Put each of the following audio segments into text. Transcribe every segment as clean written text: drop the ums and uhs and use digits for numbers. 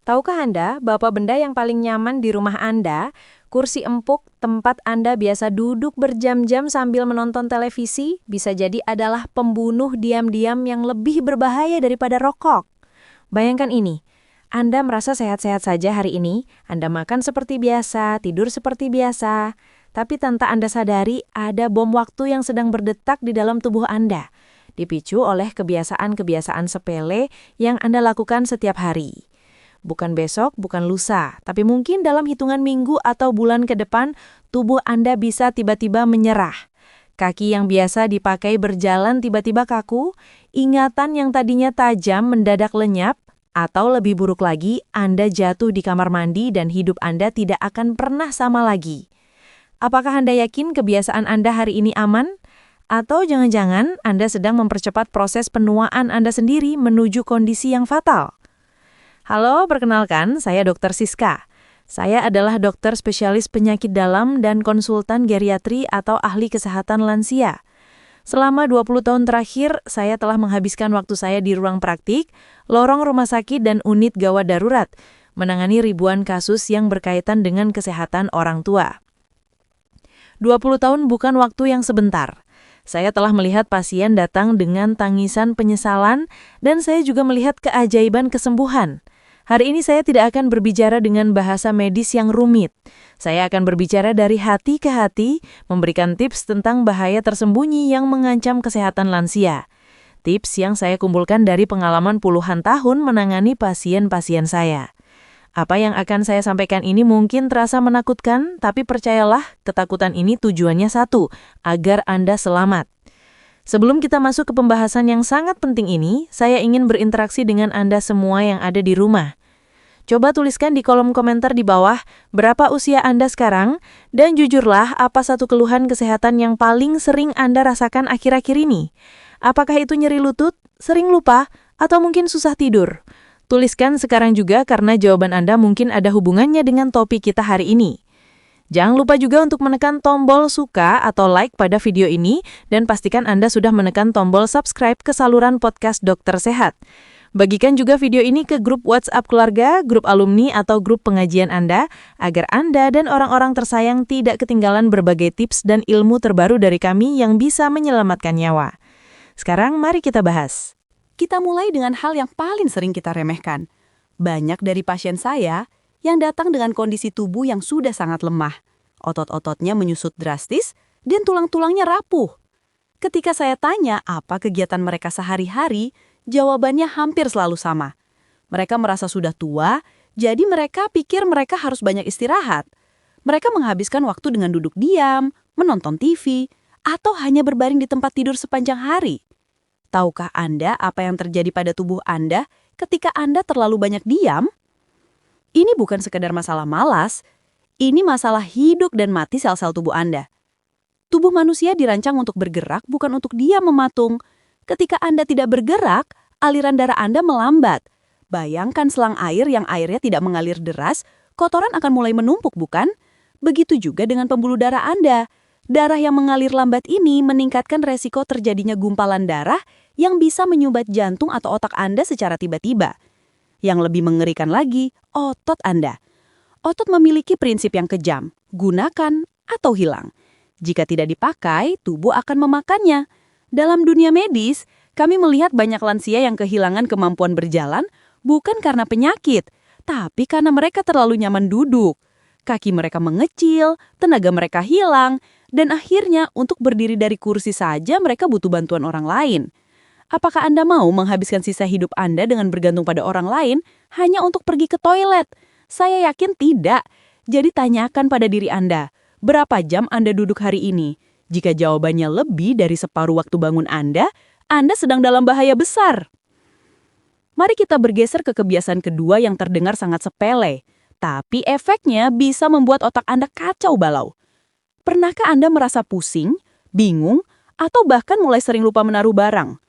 Tahukah Anda, bapak benda yang paling nyaman di rumah Anda, kursi empuk tempat Anda biasa duduk berjam-jam sambil menonton televisi, bisa jadi adalah pembunuh diam-diam yang lebih berbahaya daripada rokok. Bayangkan ini, Anda merasa sehat-sehat saja hari ini, Anda makan seperti biasa, tidur seperti biasa, tapi tanpa Anda sadari ada bom waktu yang sedang berdetak di dalam tubuh Anda, dipicu oleh kebiasaan-kebiasaan sepele yang Anda lakukan setiap hari. Bukan besok, bukan lusa, tapi mungkin dalam hitungan minggu atau bulan ke depan, tubuh Anda bisa tiba-tiba menyerah. Kaki yang biasa dipakai berjalan tiba-tiba kaku, ingatan yang tadinya tajam mendadak lenyap, atau lebih buruk lagi, Anda jatuh di kamar mandi dan hidup Anda tidak akan pernah sama lagi. Apakah Anda yakin kebiasaan Anda hari ini aman? Atau jangan-jangan Anda sedang mempercepat proses penuaan Anda sendiri menuju kondisi yang fatal? Halo, perkenalkan, saya Dr. Siska. Saya adalah dokter spesialis penyakit dalam dan konsultan geriatri atau ahli kesehatan lansia. Selama 20 tahun terakhir, saya telah menghabiskan waktu saya di ruang praktik, lorong rumah sakit dan unit gawat darurat, menangani ribuan kasus yang berkaitan dengan kesehatan orang tua. 20 tahun bukan waktu yang sebentar. Saya telah melihat pasien datang dengan tangisan penyesalan dan saya juga melihat keajaiban kesembuhan. Hari ini saya tidak akan berbicara dengan bahasa medis yang rumit. Saya akan berbicara dari hati ke hati, memberikan tips tentang bahaya tersembunyi yang mengancam kesehatan lansia. Tips yang saya kumpulkan dari pengalaman puluhan tahun menangani pasien-pasien saya. Apa yang akan saya sampaikan ini mungkin terasa menakutkan, tapi percayalah, ketakutan ini tujuannya satu, agar Anda selamat. Sebelum kita masuk ke pembahasan yang sangat penting ini, saya ingin berinteraksi dengan Anda semua yang ada di rumah. Coba tuliskan di kolom komentar di bawah berapa usia Anda sekarang, dan jujurlah apa satu keluhan kesehatan yang paling sering Anda rasakan akhir-akhir ini. Apakah itu nyeri lutut, sering lupa, atau mungkin susah tidur? Tuliskan sekarang juga karena jawaban Anda mungkin ada hubungannya dengan topik kita hari ini. Jangan lupa juga untuk menekan tombol suka atau like pada video ini dan pastikan Anda sudah menekan tombol subscribe ke saluran podcast Dokter Sehat. Bagikan juga video ini ke grup WhatsApp keluarga, grup alumni atau grup pengajian Anda agar Anda dan orang-orang tersayang tidak ketinggalan berbagai tips dan ilmu terbaru dari kami yang bisa menyelamatkan nyawa. Sekarang mari kita bahas. Kita mulai dengan hal yang paling sering kita remehkan. Banyak dari pasien saya yang datang dengan kondisi tubuh yang sudah sangat lemah. Otot-ototnya menyusut drastis dan tulang-tulangnya rapuh. Ketika saya tanya apa kegiatan mereka sehari-hari, jawabannya hampir selalu sama. Mereka merasa sudah tua, jadi mereka pikir mereka harus banyak istirahat. Mereka menghabiskan waktu dengan duduk diam, menonton TV, atau hanya berbaring di tempat tidur sepanjang hari. Tahukah Anda apa yang terjadi pada tubuh Anda ketika Anda terlalu banyak diam? Ini bukan sekedar masalah malas, ini masalah hidup dan mati sel-sel tubuh Anda. Tubuh manusia dirancang untuk bergerak, bukan untuk diam mematung. Ketika Anda tidak bergerak, aliran darah Anda melambat. Bayangkan selang air yang airnya tidak mengalir deras, kotoran akan mulai menumpuk, bukan? Begitu juga dengan pembuluh darah Anda. Darah yang mengalir lambat ini meningkatkan resiko terjadinya gumpalan darah yang bisa menyumbat jantung atau otak Anda secara tiba-tiba. Yang lebih mengerikan lagi, otot Anda. Otot memiliki prinsip yang kejam, gunakan atau hilang. Jika tidak dipakai, tubuh akan memakannya. Dalam dunia medis, kami melihat banyak lansia yang kehilangan kemampuan berjalan bukan karena penyakit, tapi karena mereka terlalu nyaman duduk. Kaki mereka mengecil, tenaga mereka hilang, dan akhirnya untuk berdiri dari kursi saja mereka butuh bantuan orang lain. Apakah Anda mau menghabiskan sisa hidup Anda dengan bergantung pada orang lain hanya untuk pergi ke toilet? Saya yakin tidak. Jadi tanyakan pada diri Anda, berapa jam Anda duduk hari ini? Jika jawabannya lebih dari separuh waktu bangun Anda sedang dalam bahaya besar. Mari kita bergeser ke kebiasaan kedua yang terdengar sangat sepele, tapi efeknya bisa membuat otak Anda kacau balau. Pernahkah Anda merasa pusing, bingung, atau bahkan mulai sering lupa menaruh barang?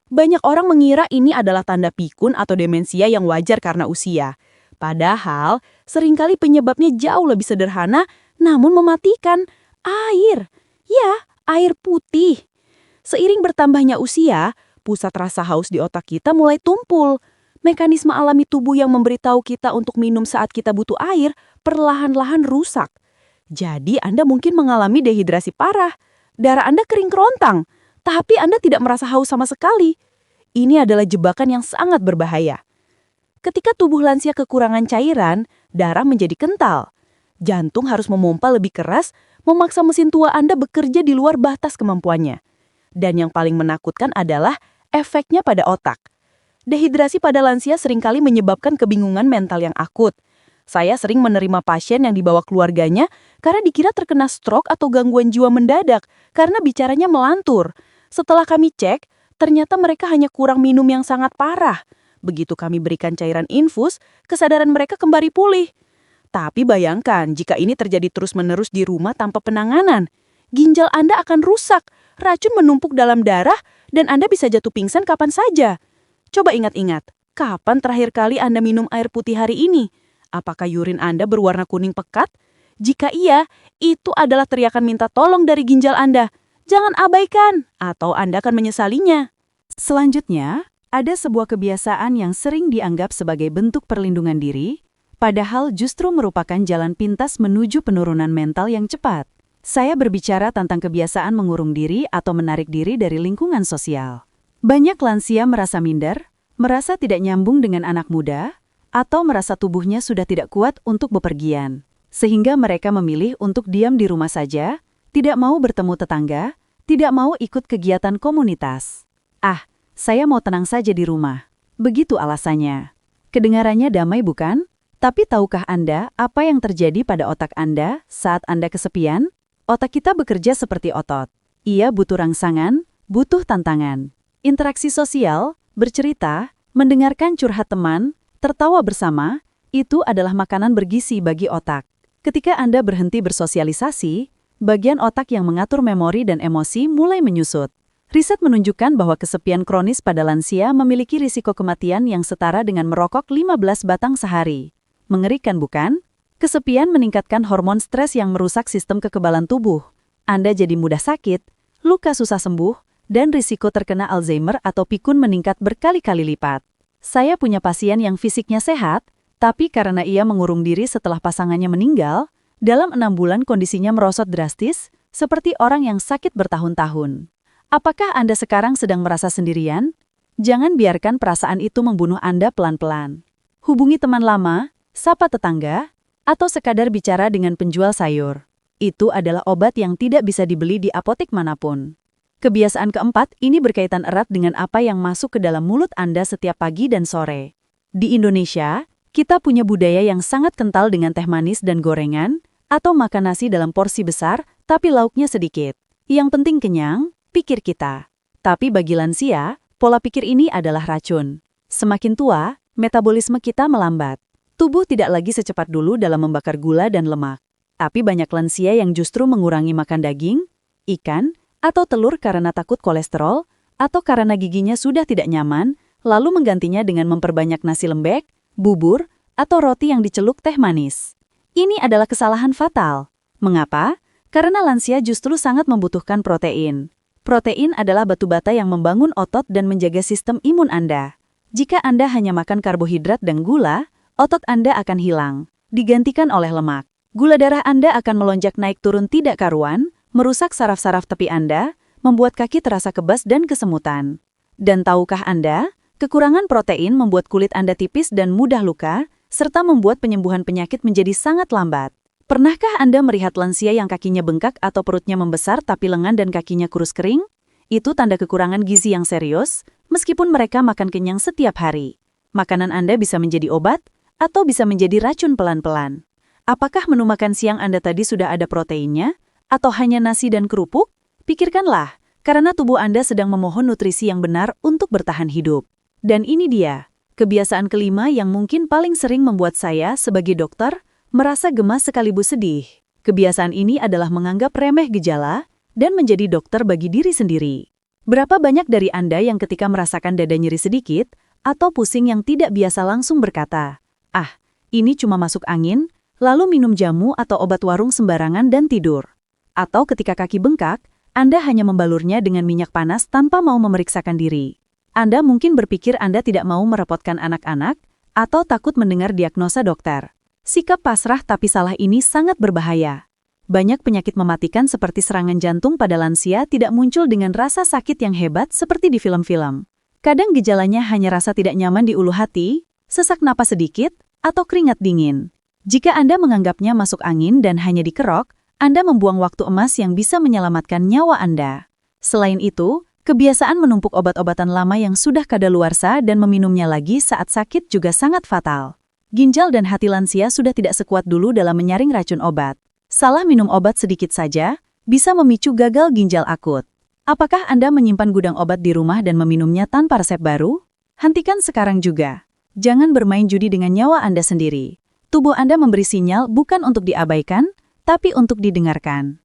Banyak orang mengira ini adalah tanda pikun atau demensia yang wajar karena usia. Padahal, seringkali penyebabnya jauh lebih sederhana, namun mematikan. Air. Ya, air putih. Seiring bertambahnya usia, pusat rasa haus di otak kita mulai tumpul. Mekanisme alami tubuh yang memberitahu kita untuk minum saat kita butuh air perlahan-lahan rusak. Jadi Anda mungkin mengalami dehidrasi parah. Darah Anda kering kerontang, tapi Anda tidak merasa haus sama sekali. Ini adalah jebakan yang sangat berbahaya. Ketika tubuh lansia kekurangan cairan, darah menjadi kental. Jantung harus memompa lebih keras, memaksa mesin tua Anda bekerja di luar batas kemampuannya. Dan yang paling menakutkan adalah efeknya pada otak. Dehidrasi pada lansia seringkali menyebabkan kebingungan mental yang akut. Saya sering menerima pasien yang dibawa keluarganya karena dikira terkena stroke atau gangguan jiwa mendadak karena bicaranya melantur. Setelah kami cek, ternyata mereka hanya kurang minum yang sangat parah. Begitu kami berikan cairan infus, kesadaran mereka kembali pulih. Tapi bayangkan jika ini terjadi terus-menerus di rumah tanpa penanganan. Ginjal Anda akan rusak, racun menumpuk dalam darah, dan Anda bisa jatuh pingsan kapan saja. Coba ingat-ingat, kapan terakhir kali Anda minum air putih hari ini? Apakah urin Anda berwarna kuning pekat? Jika iya, itu adalah teriakan minta tolong dari ginjal Anda. Jangan abaikan, atau Anda akan menyesalinya. Selanjutnya, ada sebuah kebiasaan yang sering dianggap sebagai bentuk perlindungan diri, padahal justru merupakan jalan pintas menuju penurunan mental yang cepat. Saya berbicara tentang kebiasaan mengurung diri atau menarik diri dari lingkungan sosial. Banyak lansia merasa minder, merasa tidak nyambung dengan anak muda, atau merasa tubuhnya sudah tidak kuat untuk bepergian. Sehingga mereka memilih untuk diam di rumah saja, tidak mau bertemu tetangga, tidak mau ikut kegiatan komunitas. Saya mau tenang saja di rumah. Begitu alasannya. Kedengarannya damai bukan? Tapi tahukah Anda apa yang terjadi pada otak Anda saat Anda kesepian? Otak kita bekerja seperti otot. Ia butuh rangsangan, butuh tantangan. Interaksi sosial, bercerita, mendengarkan curhat teman, tertawa bersama, itu adalah makanan bergizi bagi otak. Ketika Anda berhenti bersosialisasi, bagian otak yang mengatur memori dan emosi mulai menyusut. Riset menunjukkan bahwa kesepian kronis pada lansia memiliki risiko kematian yang setara dengan merokok 15 batang sehari. Mengerikan bukan? Kesepian meningkatkan hormon stres yang merusak sistem kekebalan tubuh. Anda jadi mudah sakit, luka susah sembuh, dan risiko terkena Alzheimer atau pikun meningkat berkali-kali lipat. Saya punya pasien yang fisiknya sehat, tapi karena ia mengurung diri setelah pasangannya meninggal, dalam 6 bulan kondisinya merosot drastis, seperti orang yang sakit bertahun-tahun. Apakah Anda sekarang sedang merasa sendirian? Jangan biarkan perasaan itu membunuh Anda pelan-pelan. Hubungi teman lama, sapa tetangga, atau sekadar bicara dengan penjual sayur. Itu adalah obat yang tidak bisa dibeli di apotek manapun. Kebiasaan keempat ini berkaitan erat dengan apa yang masuk ke dalam mulut Anda setiap pagi dan sore. Di Indonesia, kita punya budaya yang sangat kental dengan teh manis dan gorengan, atau makan nasi dalam porsi besar, tapi lauknya sedikit. Yang penting kenyang, pikir kita. Tapi bagi lansia, pola pikir ini adalah racun. Semakin tua, metabolisme kita melambat. Tubuh tidak lagi secepat dulu dalam membakar gula dan lemak. Tapi banyak lansia yang justru mengurangi makan daging, ikan, atau telur karena takut kolesterol, atau karena giginya sudah tidak nyaman, lalu menggantinya dengan memperbanyak nasi lembek, bubur, atau roti yang dicelup teh manis. Ini adalah kesalahan fatal. Mengapa? Karena lansia justru sangat membutuhkan protein. Protein adalah batu bata yang membangun otot dan menjaga sistem imun Anda. Jika Anda hanya makan karbohidrat dan gula, otot Anda akan hilang, digantikan oleh lemak. Gula darah Anda akan melonjak naik turun tidak karuan, merusak saraf-saraf tepi Anda, membuat kaki terasa kebas dan kesemutan. Dan tahukah Anda, kekurangan protein membuat kulit Anda tipis dan mudah luka, serta membuat penyembuhan penyakit menjadi sangat lambat. Pernahkah Anda melihat lansia yang kakinya bengkak atau perutnya membesar tapi lengan dan kakinya kurus kering? Itu tanda kekurangan gizi yang serius, meskipun mereka makan kenyang setiap hari. Makanan Anda bisa menjadi obat, atau bisa menjadi racun pelan-pelan. Apakah menu makan siang Anda tadi sudah ada proteinnya? Atau hanya nasi dan kerupuk? Pikirkanlah, karena tubuh Anda sedang memohon nutrisi yang benar untuk bertahan hidup. Dan ini dia, kebiasaan kelima yang mungkin paling sering membuat saya, sebagai dokter, merasa gemas sekaligus sedih. Kebiasaan ini adalah menganggap remeh gejala dan menjadi dokter bagi diri sendiri. Berapa banyak dari Anda yang ketika merasakan dada nyeri sedikit atau pusing yang tidak biasa langsung berkata, ini cuma masuk angin, lalu minum jamu atau obat warung sembarangan dan tidur. Atau ketika kaki bengkak, Anda hanya membalurnya dengan minyak panas tanpa mau memeriksakan diri. Anda mungkin berpikir Anda tidak mau merepotkan anak-anak atau takut mendengar diagnosa dokter. Sikap pasrah tapi salah ini sangat berbahaya. Banyak penyakit mematikan seperti serangan jantung pada lansia tidak muncul dengan rasa sakit yang hebat seperti di film-film. Kadang gejalanya hanya rasa tidak nyaman di ulu hati, sesak napas sedikit, atau keringat dingin. Jika Anda menganggapnya masuk angin dan hanya dikerok, Anda membuang waktu emas yang bisa menyelamatkan nyawa Anda. Selain itu, kebiasaan menumpuk obat-obatan lama yang sudah kadaluarsa dan meminumnya lagi saat sakit juga sangat fatal. Ginjal dan hati lansia sudah tidak sekuat dulu dalam menyaring racun obat. Salah minum obat sedikit saja bisa memicu gagal ginjal akut. Apakah Anda menyimpan gudang obat di rumah dan meminumnya tanpa resep baru? Hentikan sekarang juga. Jangan bermain judi dengan nyawa Anda sendiri. Tubuh Anda memberi sinyal bukan untuk diabaikan, tapi untuk didengarkan.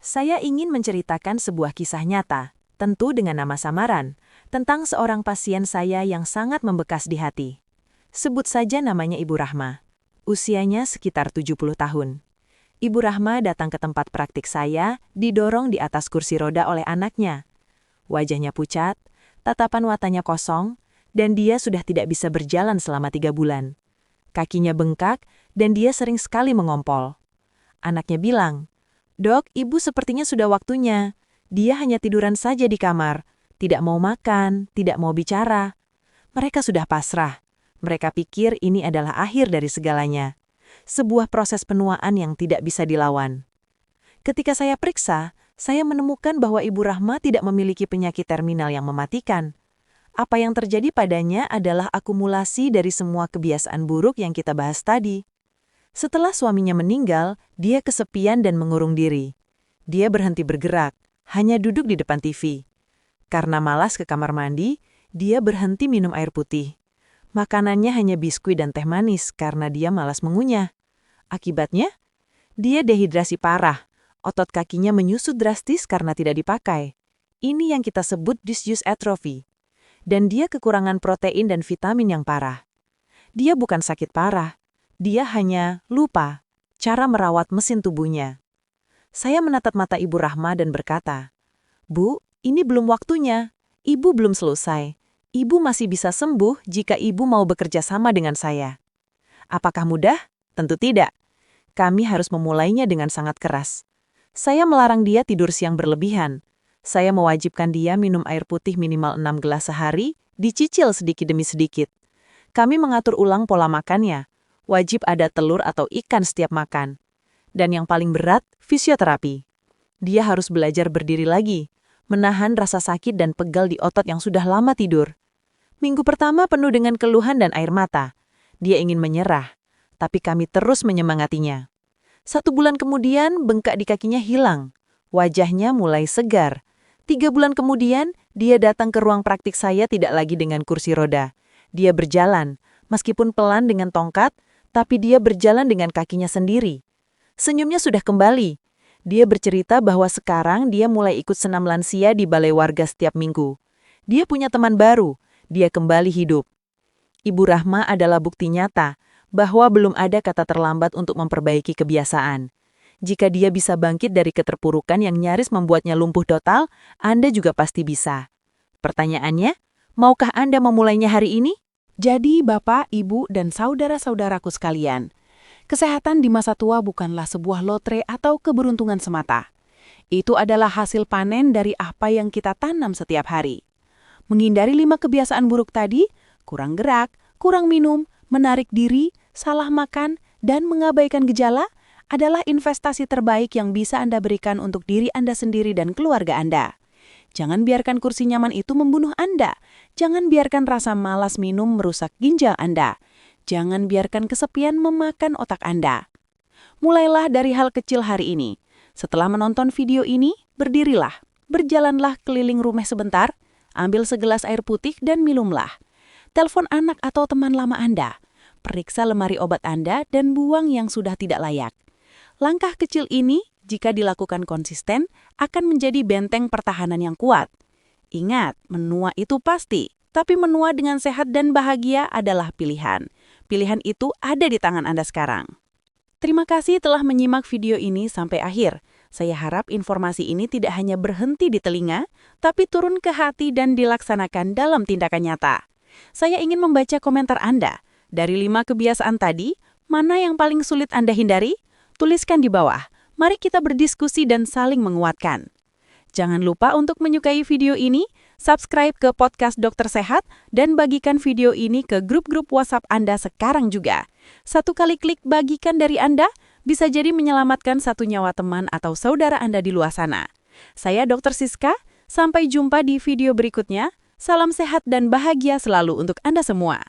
Saya ingin menceritakan sebuah kisah nyata, tentu dengan nama samaran, tentang seorang pasien saya yang sangat membekas di hati. Sebut saja namanya Ibu Rahma. Usianya sekitar 70 tahun. Ibu Rahma datang ke tempat praktik saya, didorong di atas kursi roda oleh anaknya. Wajahnya pucat, tatapan matanya kosong, dan dia sudah tidak bisa berjalan selama 3 bulan. Kakinya bengkak, dan dia sering sekali mengompol. Anaknya bilang, "Dok, ibu sepertinya sudah waktunya. Dia hanya tiduran saja di kamar, tidak mau makan, tidak mau bicara." Mereka sudah pasrah. Mereka pikir ini adalah akhir dari segalanya. Sebuah proses penuaan yang tidak bisa dilawan. Ketika saya periksa, saya menemukan bahwa Ibu Rahma tidak memiliki penyakit terminal yang mematikan. Apa yang terjadi padanya adalah akumulasi dari semua kebiasaan buruk yang kita bahas tadi. Setelah suaminya meninggal, dia kesepian dan mengurung diri. Dia berhenti bergerak, hanya duduk di depan TV. Karena malas ke kamar mandi, dia berhenti minum air putih. Makanannya hanya biskuit dan teh manis karena dia malas mengunyah. Akibatnya, dia dehidrasi parah. Otot kakinya menyusut drastis karena tidak dipakai. Ini yang kita sebut disuse atrophy. Dan dia kekurangan protein dan vitamin yang parah. Dia bukan sakit parah. Dia hanya lupa cara merawat mesin tubuhnya. Saya menatap mata Ibu Rahma dan berkata, "Bu, ini belum waktunya. Ibu belum selesai. Ibu masih bisa sembuh jika ibu mau bekerja sama dengan saya." Apakah mudah? Tentu tidak. Kami harus memulainya dengan sangat keras. Saya melarang dia tidur siang berlebihan. Saya mewajibkan dia minum air putih minimal 6 gelas sehari, dicicil sedikit demi sedikit. Kami mengatur ulang pola makannya. Wajib ada telur atau ikan setiap makan. Dan yang paling berat, fisioterapi. Dia harus belajar berdiri lagi, menahan rasa sakit dan pegal di otot yang sudah lama tidur. Minggu pertama penuh dengan keluhan dan air mata. Dia ingin menyerah, tapi kami terus menyemangatinya. 1 bulan kemudian, bengkak di kakinya hilang. Wajahnya mulai segar. 3 bulan kemudian, dia datang ke ruang praktik saya tidak lagi dengan kursi roda. Dia berjalan, meskipun pelan dengan tongkat, tapi dia berjalan dengan kakinya sendiri. Senyumnya sudah kembali. Dia bercerita bahwa sekarang dia mulai ikut senam lansia di balai warga setiap minggu. Dia punya teman baru. Dia kembali hidup. Ibu Rahma adalah bukti nyata bahwa belum ada kata terlambat untuk memperbaiki kebiasaan. Jika dia bisa bangkit dari keterpurukan yang nyaris membuatnya lumpuh total, Anda juga pasti bisa. Pertanyaannya, maukah Anda memulainya hari ini? Jadi Bapak, Ibu, dan saudara-saudaraku sekalian, kesehatan di masa tua bukanlah sebuah lotre atau keberuntungan semata. Itu adalah hasil panen dari apa yang kita tanam setiap hari. Menghindari 5 kebiasaan buruk tadi, kurang gerak, kurang minum, menarik diri, salah makan, dan mengabaikan gejala adalah investasi terbaik yang bisa Anda berikan untuk diri Anda sendiri dan keluarga Anda. Jangan biarkan kursi nyaman itu membunuh Anda. Jangan biarkan rasa malas minum merusak ginjal Anda. Jangan biarkan kesepian memakan otak Anda. Mulailah dari hal kecil hari ini. Setelah menonton video ini, berdirilah, berjalanlah keliling rumah sebentar, ambil segelas air putih dan minumlah. Telepon anak atau teman lama Anda. Periksa lemari obat Anda dan buang yang sudah tidak layak. Langkah kecil ini, jika dilakukan konsisten, akan menjadi benteng pertahanan yang kuat. Ingat, menua itu pasti, tapi menua dengan sehat dan bahagia adalah pilihan. Pilihan itu ada di tangan Anda sekarang. Terima kasih telah menyimak video ini sampai akhir. Saya harap informasi ini tidak hanya berhenti di telinga, tapi turun ke hati dan dilaksanakan dalam tindakan nyata. Saya ingin membaca komentar Anda. Dari 5 kebiasaan tadi, mana yang paling sulit Anda hindari? Tuliskan di bawah. Mari kita berdiskusi dan saling menguatkan. Jangan lupa untuk menyukai video ini, subscribe ke podcast Dokter Sehat, dan bagikan video ini ke grup-grup WhatsApp Anda sekarang juga. Satu kali klik bagikan dari Anda, bisa jadi menyelamatkan satu nyawa teman atau saudara Anda di luar sana. Saya Dr. Siska, sampai jumpa di video berikutnya. Salam sehat dan bahagia selalu untuk Anda semua.